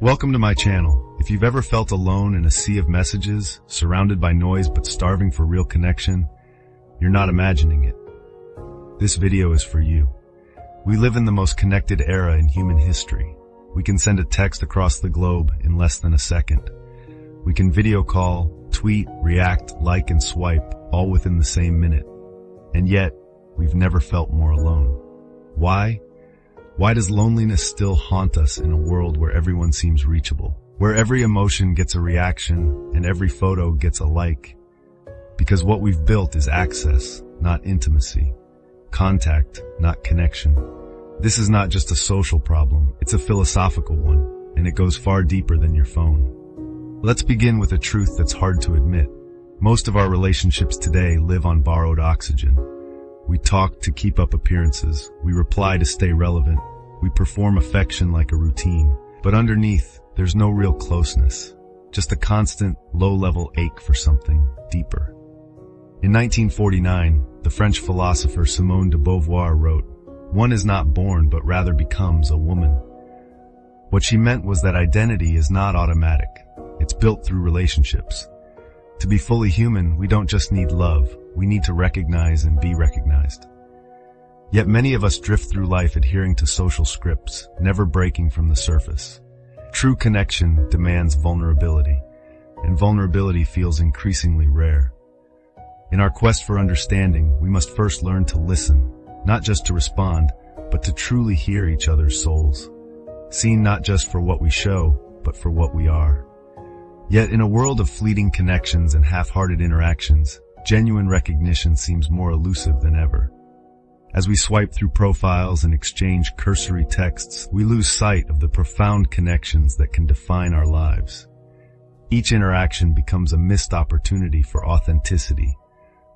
Welcome to my channel. If you've ever felt alone in a sea of messages, surrounded by noise but starving for real connection, you're not imagining it. This video is for you. We live in the most connected era in human history. We can send a text across the globe in less than a second. We can video call, tweet, react, like, and swipe, all within the same minute. And yet, we've never felt more alone. Why? Why does loneliness still haunt us in a world where everyone seems reachable? Where every emotion gets a reaction and every photo gets a like? Because what we've built is access, not intimacy. Contact, not connection. This is not just a social problem, it's a philosophical one, and it goes far deeper than your phone. Let's begin with a truth that's hard to admit. Most of our relationships today live on borrowed oxygen. We talk to keep up appearances. We reply to stay relevant. We perform affection like a routine. But underneath, there's no real closeness. Just a constant, low-level ache for something deeper. In 1949, the French philosopher Simone de Beauvoir wrote, "One is not born but rather becomes a woman." What she meant was that identity is not automatic. It's built through relationships. To be fully human, we don't just need love. We need to recognize and be recognized. Yet many of us drift through life adhering to social scripts, never breaking from the surface. True connection demands vulnerability, and vulnerability feels increasingly rare. In our quest for understanding, we must first learn to listen, not just to respond, but to truly hear each other's souls. Seen not just for what we show, but for what we are. Yet in a world of fleeting connections and half-hearted interactions, genuine recognition seems more elusive than ever. As we swipe through profiles and exchange cursory texts, we lose sight of the profound connections that can define our lives. Each interaction becomes a missed opportunity for authenticity,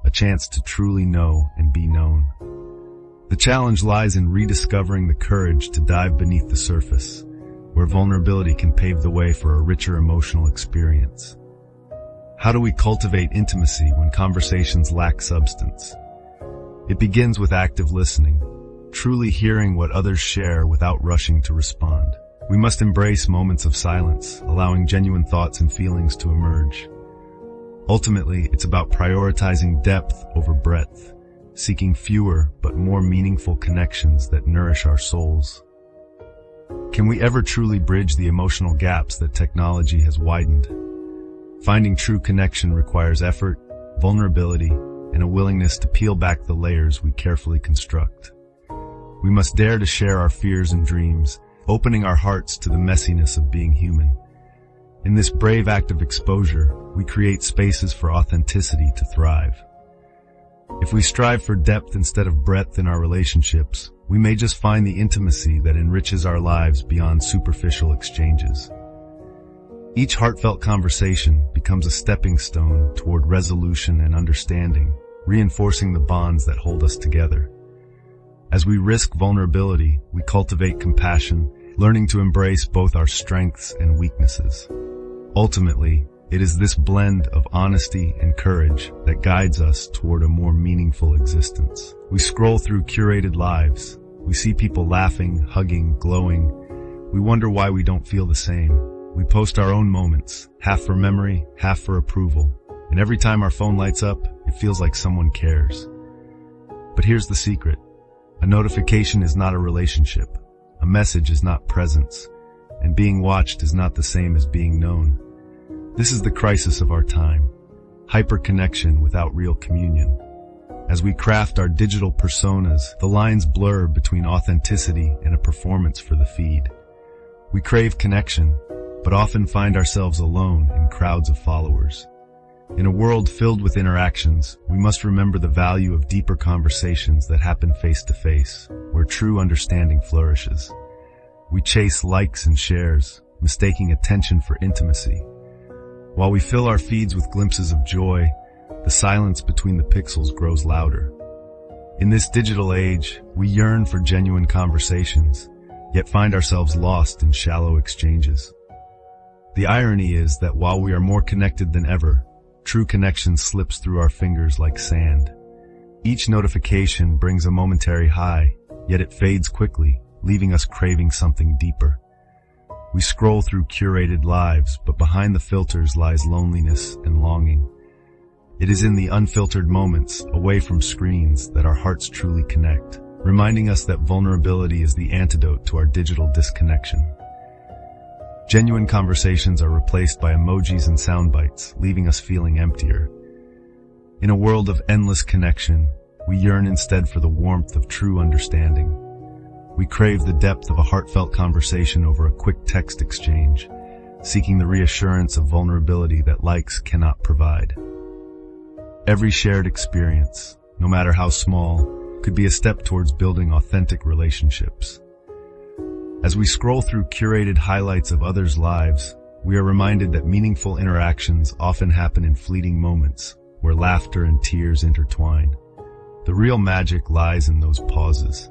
a chance to truly know and be known. The challenge lies in rediscovering the courage to dive beneath the surface, where vulnerability can pave the way for a richer emotional experience. How do we cultivate intimacy when conversations lack substance? It begins with active listening, truly hearing what others share without rushing to respond. We must embrace moments of silence, allowing genuine thoughts and feelings to emerge. Ultimately, it's about prioritizing depth over breadth, seeking fewer but more meaningful connections that nourish our souls. Can we ever truly bridge the emotional gaps that technology has widened? Finding true connection requires effort, vulnerability, and a willingness to peel back the layers we carefully construct. We must dare to share our fears and dreams, opening our hearts to the messiness of being human. In this brave act of exposure, we create spaces for authenticity to thrive. If we strive for depth instead of breadth in our relationships, we may just find the intimacy that enriches our lives beyond superficial exchanges. Each heartfelt conversation becomes a stepping stone toward resolution and understanding, reinforcing the bonds that hold us together. As we risk vulnerability, we cultivate compassion, learning to embrace both our strengths and weaknesses. Ultimately, it is this blend of honesty and courage that guides us toward a more meaningful existence. We scroll through curated lives. We see people laughing, hugging, glowing. We wonder why we don't feel the same. We post our own moments, half for memory, half for approval. And every time our phone lights up, it feels like someone cares. But here's the secret. A notification is not a relationship. A message is not presence. And being watched is not the same as being known. This is the crisis of our time. Hyper-connection without real communion. As we craft our digital personas, the lines blur between authenticity and a performance for the feed. We crave connection, but often find ourselves alone in crowds of followers. In a world filled with interactions, we must remember the value of deeper conversations that happen face-to-face, where true understanding flourishes. We chase likes and shares, mistaking attention for intimacy. While we fill our feeds with glimpses of joy, the silence between the pixels grows louder. In this digital age, we yearn for genuine conversations, yet find ourselves lost in shallow exchanges. The irony is that while we are more connected than ever, true connection slips through our fingers like sand. Each notification brings a momentary high, yet it fades quickly, leaving us craving something deeper. We scroll through curated lives, but behind the filters lies loneliness and longing. It is in the unfiltered moments, away from screens, that our hearts truly connect, reminding us that vulnerability is the antidote to our digital disconnection. Genuine conversations are replaced by emojis and sound bites, leaving us feeling emptier. In a world of endless connection, we yearn instead for the warmth of true understanding. We crave the depth of a heartfelt conversation over a quick text exchange, seeking the reassurance of vulnerability that likes cannot provide. Every shared experience, no matter how small, could be a step towards building authentic relationships. As we scroll through curated highlights of others' lives, we are reminded that meaningful interactions often happen in fleeting moments, where laughter and tears intertwine. The real magic lies in those pauses,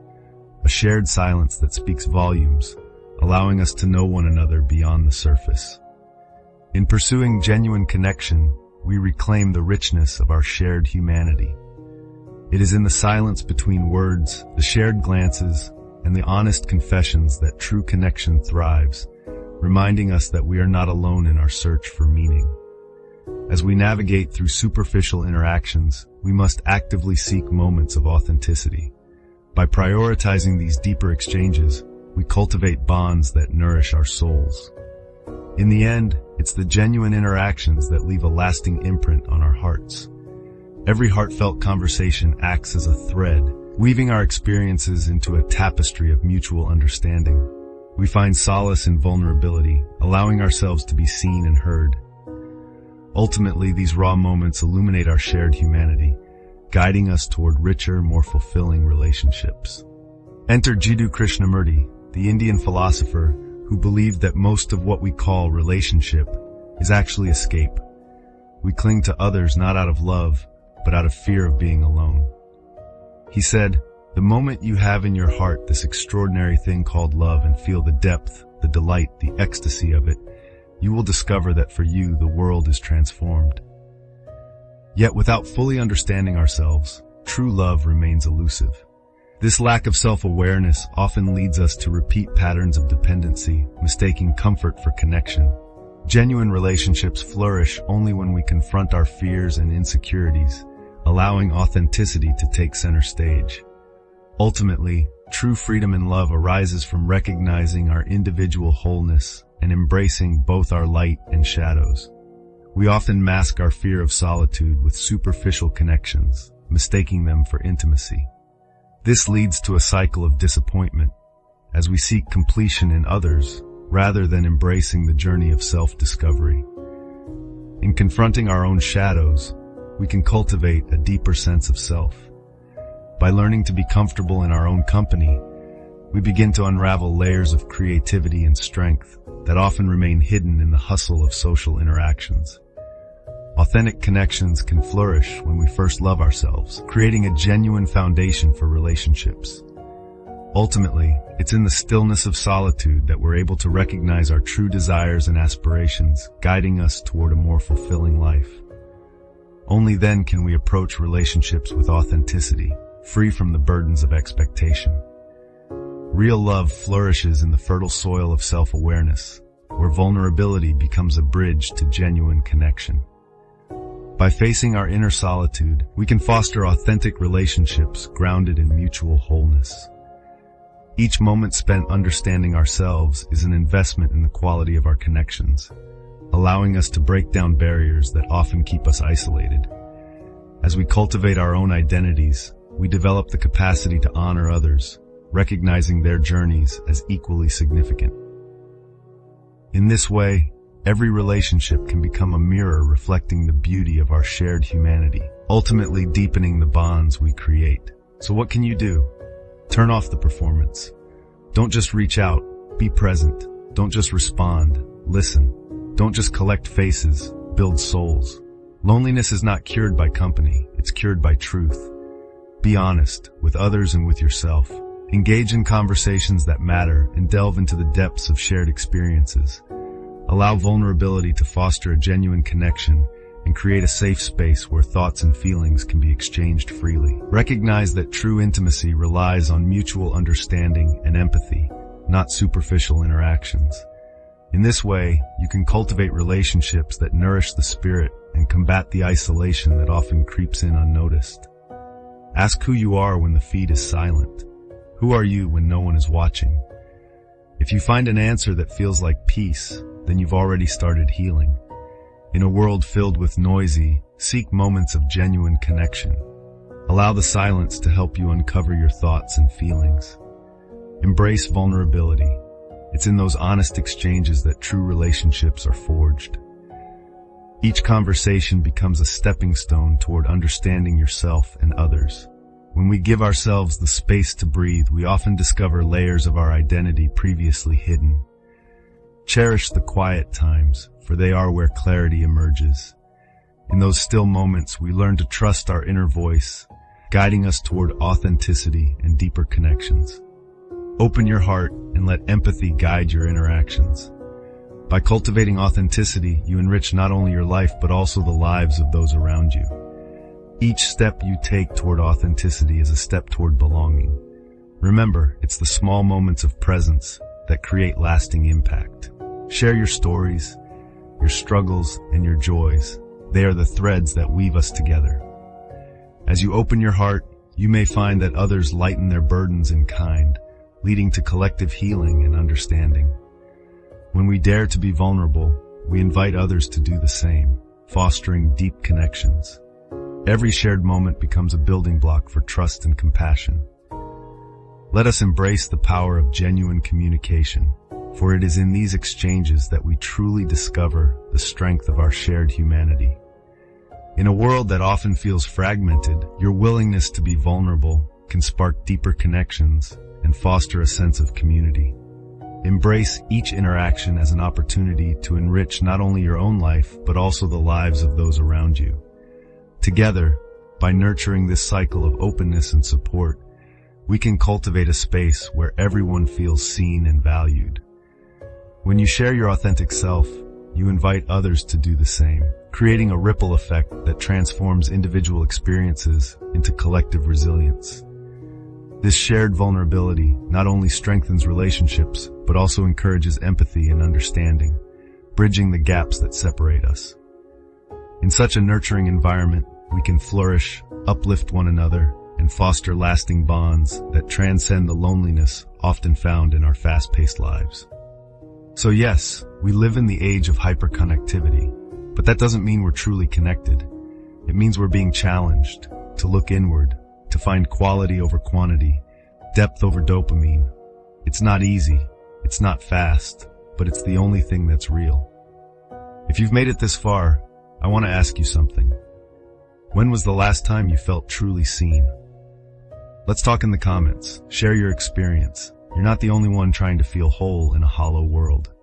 a shared silence that speaks volumes, allowing us to know one another beyond the surface. In pursuing genuine connection, we reclaim the richness of our shared humanity. It is in the silence between words, the shared glances, and the honest confessions that true connection thrives, reminding us that we are not alone in our search for meaning. As we navigate through superficial interactions, we must actively seek moments of authenticity. By prioritizing these deeper exchanges, we cultivate bonds that nourish our souls. In the end, it's the genuine interactions that leave a lasting imprint on our hearts. Every heartfelt conversation acts as a thread, weaving our experiences into a tapestry of mutual understanding. We find solace in vulnerability, allowing ourselves to be seen and heard. Ultimately, these raw moments illuminate our shared humanity, guiding us toward richer, more fulfilling relationships. Enter Jiddu Krishnamurti, the Indian philosopher who believed that most of what we call relationship is actually escape. We cling to others not out of love, but out of fear of being alone. He said, "The moment you have in your heart this extraordinary thing called love and feel the depth, the delight, the ecstasy of it, you will discover that for you the world is transformed." Yet without fully understanding ourselves, true love remains elusive. This lack of self-awareness often leads us to repeat patterns of dependency, mistaking comfort for connection. Genuine relationships flourish only when we confront our fears and insecurities, allowing authenticity to take center stage. Ultimately, true freedom in love arises from recognizing our individual wholeness and embracing both our light and shadows. We often mask our fear of solitude with superficial connections, mistaking them for intimacy. This leads to a cycle of disappointment, as we seek completion in others rather than embracing the journey of self-discovery. In confronting our own shadows, we can cultivate a deeper sense of self. By learning to be comfortable in our own company, we begin to unravel layers of creativity and strength that often remain hidden in the hustle of social interactions. Authentic connections can flourish when we first love ourselves, creating a genuine foundation for relationships. Ultimately, it's in the stillness of solitude that we're able to recognize our true desires and aspirations, guiding us toward a more fulfilling life. Only then can we approach relationships with authenticity, free from the burdens of expectation. Real love flourishes in the fertile soil of self-awareness, where vulnerability becomes a bridge to genuine connection. By facing our inner solitude, we can foster authentic relationships grounded in mutual wholeness. Each moment spent understanding ourselves is an investment in the quality of our connections, allowing us to break down barriers that often keep us isolated. As we cultivate our own identities, we develop the capacity to honor others, recognizing their journeys as equally significant. In this way, every relationship can become a mirror reflecting the beauty of our shared humanity, ultimately deepening the bonds we create. So what can you do? Turn off the performance. Don't just reach out, be present. Don't just respond, listen. Don't just collect faces, build souls. Loneliness is not cured by company, it's cured by truth. Be honest, with others and with yourself. Engage in conversations that matter and delve into the depths of shared experiences. Allow vulnerability to foster a genuine connection and create a safe space where thoughts and feelings can be exchanged freely. Recognize that true intimacy relies on mutual understanding and empathy, not superficial interactions. In this way, you can cultivate relationships that nourish the spirit and combat the isolation that often creeps in unnoticed. Ask who you are when the feed is silent. Who are you when no one is watching? If you find an answer that feels like peace, then you've already started healing. In a world filled with noisy, seek moments of genuine connection. Allow the silence to help you uncover your thoughts and feelings. Embrace vulnerability. It's in those honest exchanges that true relationships are forged. Each conversation becomes a stepping stone toward understanding yourself and others. When we give ourselves the space to breathe, we often discover layers of our identity previously hidden. Cherish the quiet times, for they are where clarity emerges. In those still moments, we learn to trust our inner voice, guiding us toward authenticity and deeper connections. Open your heart and let empathy guide your interactions. By cultivating authenticity, you enrich not only your life but also the lives of those around you. Each step you take toward authenticity is a step toward belonging. Remember, it's the small moments of presence that create lasting impact. Share your stories, your struggles, and your joys. They are the threads that weave us together. As you open your heart, you may find that others lighten their burdens in kind, leading to collective healing and understanding. When we dare to be vulnerable, we invite others to do the same, fostering deep connections. Every shared moment becomes a building block for trust and compassion. Let us embrace the power of genuine communication, for it is in these exchanges that we truly discover the strength of our shared humanity. In a world that often feels fragmented, your willingness to be vulnerable can spark deeper connections and foster a sense of community. Embrace each interaction as an opportunity to enrich not only your own life, but also the lives of those around you. Together, by nurturing this cycle of openness and support, we can cultivate a space where everyone feels seen and valued. When you share your authentic self, you invite others to do the same, creating a ripple effect that transforms individual experiences into collective resilience. This shared vulnerability not only strengthens relationships, but also encourages empathy and understanding, bridging the gaps that separate us. In such a nurturing environment, we can flourish, uplift one another, and foster lasting bonds that transcend the loneliness often found in our fast-paced lives. So yes, we live in the age of hyperconnectivity, but that doesn't mean we're truly connected. It means we're being challenged to look inward, to find quality over quantity, depth over dopamine. It's not easy, it's not fast, but it's the only thing that's real. If you've made it this far, I want to ask you something. When was the last time you felt truly seen? Let's talk in the comments. Share your experience. You're not the only one trying to feel whole in a hollow world.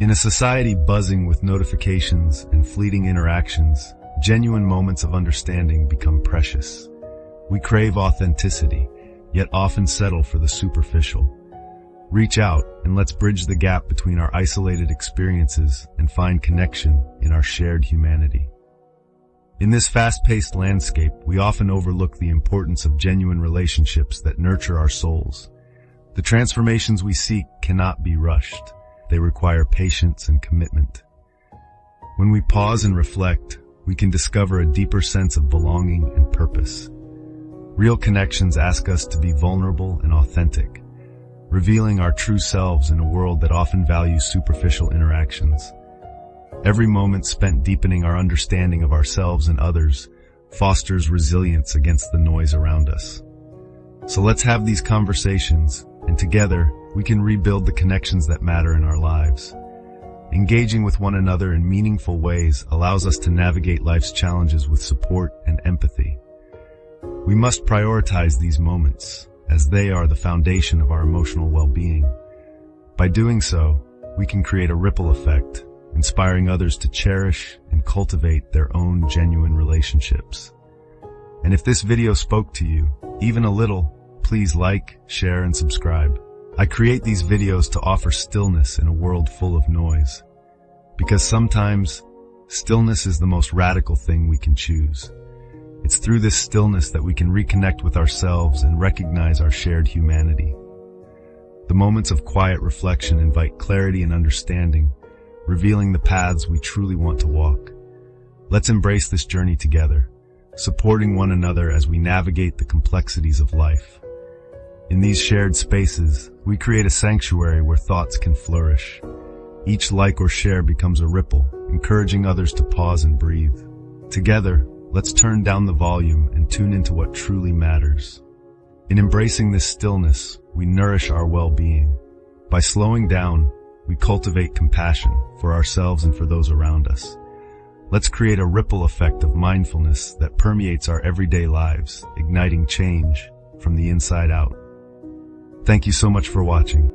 In a society buzzing with notifications and fleeting interactions, genuine moments of understanding become precious. We crave authenticity, yet often settle for the superficial. Reach out and let's bridge the gap between our isolated experiences and find connection in our shared humanity. In this fast-paced landscape, we often overlook the importance of genuine relationships that nurture our souls. The transformations we seek cannot be rushed. They require patience and commitment. When we pause and reflect, we can discover a deeper sense of belonging and purpose. Real connections ask us to be vulnerable and authentic, revealing our true selves in a world that often values superficial interactions. Every moment spent deepening our understanding of ourselves and others fosters resilience against the noise around us. So let's have these conversations, and together we can rebuild the connections that matter in our lives. Engaging with one another in meaningful ways allows us to navigate life's challenges with support and empathy. We must prioritize these moments, as they are the foundation of our emotional well-being. By doing so, we can create a ripple effect, inspiring others to cherish and cultivate their own genuine relationships. And if this video spoke to you, even a little, please like, share, and subscribe. I create these videos to offer stillness in a world full of noise. Because sometimes, stillness is the most radical thing we can choose. It's through this stillness that we can reconnect with ourselves and recognize our shared humanity. The moments of quiet reflection invite clarity and understanding, revealing the paths we truly want to walk. Let's embrace this journey together, supporting one another as we navigate the complexities of life. In these shared spaces, we create a sanctuary where thoughts can flourish. Each like or share becomes a ripple, encouraging others to pause and breathe. Together, let's turn down the volume and tune into what truly matters. In embracing this stillness, we nourish our well-being. By slowing down, we cultivate compassion for ourselves and for those around us. Let's create a ripple effect of mindfulness that permeates our everyday lives, igniting change from the inside out. Thank you so much for watching.